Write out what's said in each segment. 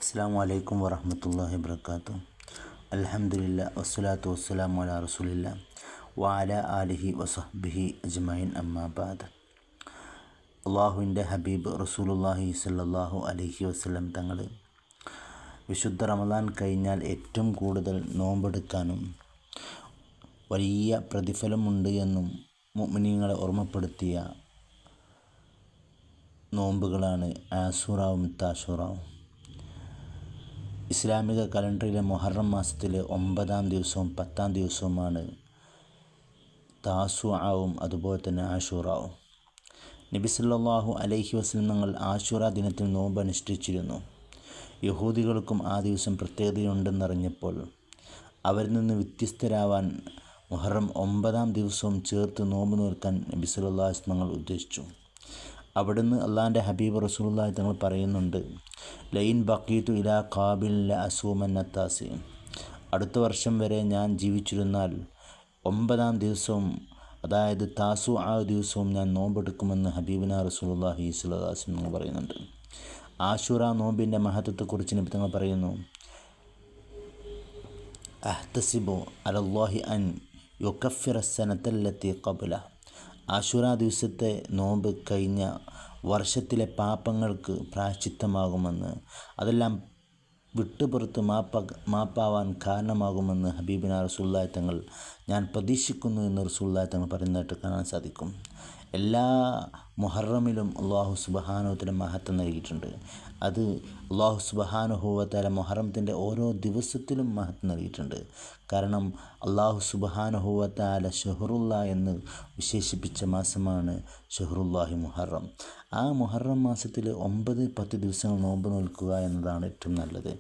അസ്സലാമു അലൈക്കും വറഹ്മത്തുള്ളാഹി വബറകാതുഹു. അൽഹംദുലില്ലാ വസ്സലാത്തു വസ്സലാമു അലാ റസൂലില്ലാ വഅലാ ആലിഹി വസഹ്ബിഹി അജ്മഈൻ. അമ്മാ ബഅദ്. അള്ളാഹുവിൻ്റെ ഹബീബ് റസൂലുള്ളാഹി സ്വല്ലല്ലാഹു അലൈഹി വസല്ലം തങ്ങൾ വിശുദ്ധ റമദാൻ കഴിഞ്ഞാൽ ഏറ്റവും കൂടുതൽ നോമ്പെടുക്കാനും വലിയ പ്രതിഫലമുണ്ട് എന്നും മുഅ്മിനീങ്ങളെ ഓർമ്മപ്പെടുത്തിയ നോമ്പുകളാണ് ആശൂറാവും താശൂറാവും. ഇസ്ലാമിക കലണ്ടറിലെ മുഹറം മാസത്തിലെ 9-ാം ദിവസവും 10-ാം ദിവസവുമാണ് താസുആവും അതുപോലെ തന്നെ ആശൂറാവും. നബി സല്ലല്ലാഹു അലൈഹി വസല്ലം തങ്ങൾ ആശൂറ ദിനത്തിൽ നോമ്പ് അനുഷ്ഠിച്ചിരുന്നു. യഹൂദികൾക്കും ആ ദിവസം പ്രത്യേകതയുണ്ടെന്നറിഞ്ഞപ്പോൾ അവരിൽ നിന്ന് വ്യത്യസ്തരാവാൻ മുഹറം 9-ാം ദിവസവും ചേർത്ത് നോമ്പ് നോൽക്കാൻ നബി സല്ലല്ലാഹു അലൈഹി വസല്ലം തങ്ങൾ ഉദ്ദേശിച്ചു. അവിടുന്ന് അള്ളാഹിൻ്റെ ഹബീബ് റസൂലുള്ളാഹി തങ്ങൾ പറയുന്നുണ്ട്, ലൈൻ ബഖീതു ഇലാ ഖാബിൽ ലഅസൂമന്ന താസി. അടുത്ത വർഷം വരെ ഞാൻ ജീവിച്ചിരുന്നാൽ 9-ാം ദിവസവും അതായത് താസുആ ദിവസവും ഞാൻ നോമ്പെടുക്കുമെന്ന് ഹബീബിന റസൂലുള്ളാഹി സ്വല്ലല്ലാഹു അലൈഹി വസല്ലം പറയുന്നുണ്ട്. ആശൂറ നോമ്പിൻ്റെ മഹത്വത്തെക്കുറിച്ച് നബി തങ്ങൾ പറയുന്നു, അഹ്തസിബു അലല്ലാഹി അൻ യുകഫിറ സനത്തല്ലത്തി ഖബ്ല. ആശൂറ ദിവസത്തെ നോമ്പ് കഴിഞ്ഞ വർഷത്തിലെ പാപങ്ങൾക്ക് പ്രായശ്ചിത്തമാകുമെന്ന്, അതെല്ലാം വിട്ടുപുറത്ത് മാപ്പാവാൻ കാരണമാകുമെന്ന് ഹബീബിന റസൂലുള്ളാഹി തങ്ങൾ ഞാൻ പ്രതീക്ഷിക്കുന്നു എന്ന് റസൂലുള്ളാഹി തങ്ങൾ പറയുന്നതായിട്ട് കാണാൻ സാധിക്കും. എല്ലാ മുഹറമിലും അള്ളാഹു സുബ്ഹാനഹു വ തആല മഹത്വം നൽകിയിട്ടുണ്ട്. അത് അള്ളാഹു സുബ്ഹാനഹു വ തആല മുഹറത്തിൻ്റെ ഓരോ ദിവസത്തിലും മഹത്വം നൽകിയിട്ടുണ്ട്. കാരണം അള്ളാഹു സുബ്ഹാനഹു വ തആല ഷഹ്റുല്ലാ എന്ന് വിശേഷിപ്പിച്ച മാസമാണ് ഷഹ്റുല്ലാഹി മുഹറം. ആ മുഹറം മാസത്തിൽ 9-10 ദിവസങ്ങൾ നോമ്പ് നോൽക്കുക എന്നതാണ് ഏറ്റവും നല്ലത്.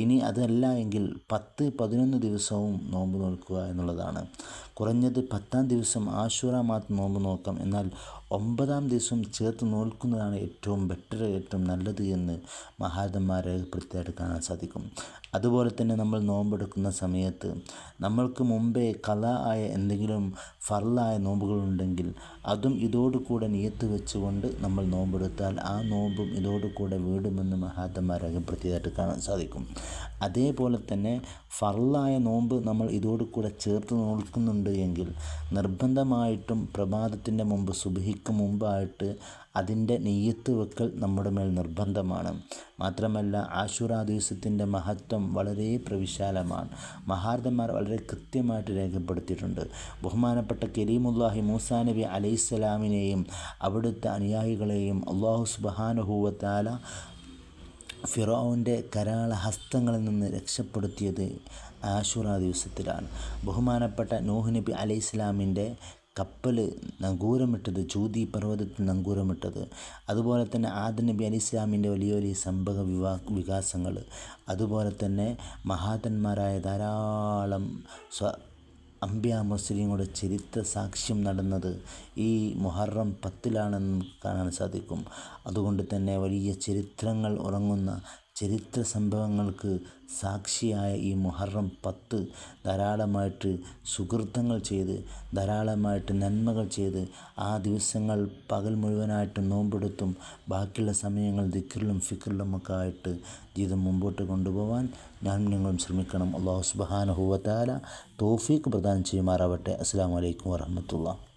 ഇനി അതല്ല എങ്കിൽ 10-11 ദിവസവും നോമ്പ് നോൽക്കുക എന്നുള്ളതാണ്. കുറഞ്ഞത് 10-ാം ദിവസം ആശൂറ മാത്രം നോമ്പ് നോക്കാം, എന്നാൽ 9-ാം ദിവസം ചേർത്ത് നോൽക്കുന്നതാണ് ഏറ്റവും ബെറ്റർ, ഏറ്റവും നല്ലത് എന്ന് മഹാരഥന്മാർ രേഖപ്പെടുത്തിയായിട്ട് കാണാൻ സാധിക്കും. അതുപോലെ തന്നെ നമ്മൾ നോമ്പെടുക്കുന്ന സമയത്ത് നമ്മൾക്ക് മുമ്പേ ഖളാ ആയ എന്തെങ്കിലും ഫർളായ നോമ്പുകളുണ്ടെങ്കിൽ അതും ഇതോടുകൂടെ നിയത്ത് വെച്ചുകൊണ്ട് നമ്മൾ നോമ്പെടുത്താൽ ആ നോമ്പും ഇതോടുകൂടെ വീടുമെന്ന് മഹാരഥന്മാർ രേഖപ്പെടുത്തിയതായിട്ട് കാണാൻ സാധിക്കും. അതേപോലെ തന്നെ ഫർളായ നോമ്പ് നമ്മൾ ഇതോടുകൂടെ ചേർത്ത് നോൽക്കുന്നുണ്ട് എങ്കിൽ നിർബന്ധമായിട്ടും പ്രഭാതത്തിൻ്റെ മുമ്പ് സുബ്ഹിക്ക് മുമ്പായിട്ട് അതിൻ്റെ നിയ്യത്ത് വെക്കൽ നമ്മുടെ മേൽ നിർബന്ധമാണ്. മാത്രമല്ല ആശൂറ ദിവസത്തിൻ്റെ മഹത്വം വളരെ പ്രവിശാലമാണ്. മഹാരഥന്മാർ വളരെ കൃത്യമായിട്ട് രേഖപ്പെടുത്തിയിട്ടുണ്ട്. ബഹുമാനപ്പെട്ട കരീമുല്ലാഹി മൂസാ നബി അലൈഹിസ്സലാമിനെയും അവിടുത്തെ അനുയായികളെയും അല്ലാഹു സുബ്ഹാനഹു വ തആല ഫിറഔൻ്റെ കരാള ഹസ്തങ്ങളിൽ നിന്ന് രക്ഷപ്പെടുത്തിയത് ആശൂറ ദിവസത്തിലാണ്. ബഹുമാനപ്പെട്ട നൂഹ് നബി അലൈഹിസ്സലാമിൻ്റെ കപ്പൽ നങ്കൂരമിട്ടത്, ജൂതി പർവ്വതത്തിൽ നങ്കൂരമിട്ടത്, അതുപോലെ തന്നെ ആദം നബി അലൈഹി ഇസ്ലാമിൻ്റെ വലിയ വലിയ സംഭവ വികാസങ്ങൾ, അതുപോലെ തന്നെ മഹാന്മാരായ ധാരാളം അംബിയാ മുർസലീങ്ങളുടെ ചരിത്ര സാക്ഷ്യം നടന്നത് ഈ മുഹറം 10-ലാണെന്ന് കാണാൻ സാധിക്കും. അതുകൊണ്ട് തന്നെ വലിയ ചരിത്രങ്ങൾ ഉറങ്ങുന്ന ചരിത്ര സംഭവങ്ങൾക്ക് സാക്ഷിയായ ഈ മുഹറം 10 ധാരാളമായിട്ട് സുകൃതങ്ങൾ ചെയ്ത്, ധാരാളമായിട്ട് നന്മകൾ ചെയ്ത്, ആ ദിവസങ്ങൾ പകൽ മുഴുവനായിട്ട് നോമ്പെടുത്തും ബാക്കിയുള്ള സമയങ്ങൾ ദിക്റിലും ഫിക്റിലും ഒക്കെ ആയിട്ട് ജീവിതം മുമ്പോട്ട് കൊണ്ടുപോകാൻ ഞാനും നിങ്ങളും ശ്രമിക്കണം. അല്ലാഹു സുബ്ഹാനഹു വ തആല തൗഫീഖ് പ്രദാനം ചെയ്യുമാറാവട്ടെ. അസ്സലാമു അലൈക്കും വറഹ്മത്തുള്ളാഹി.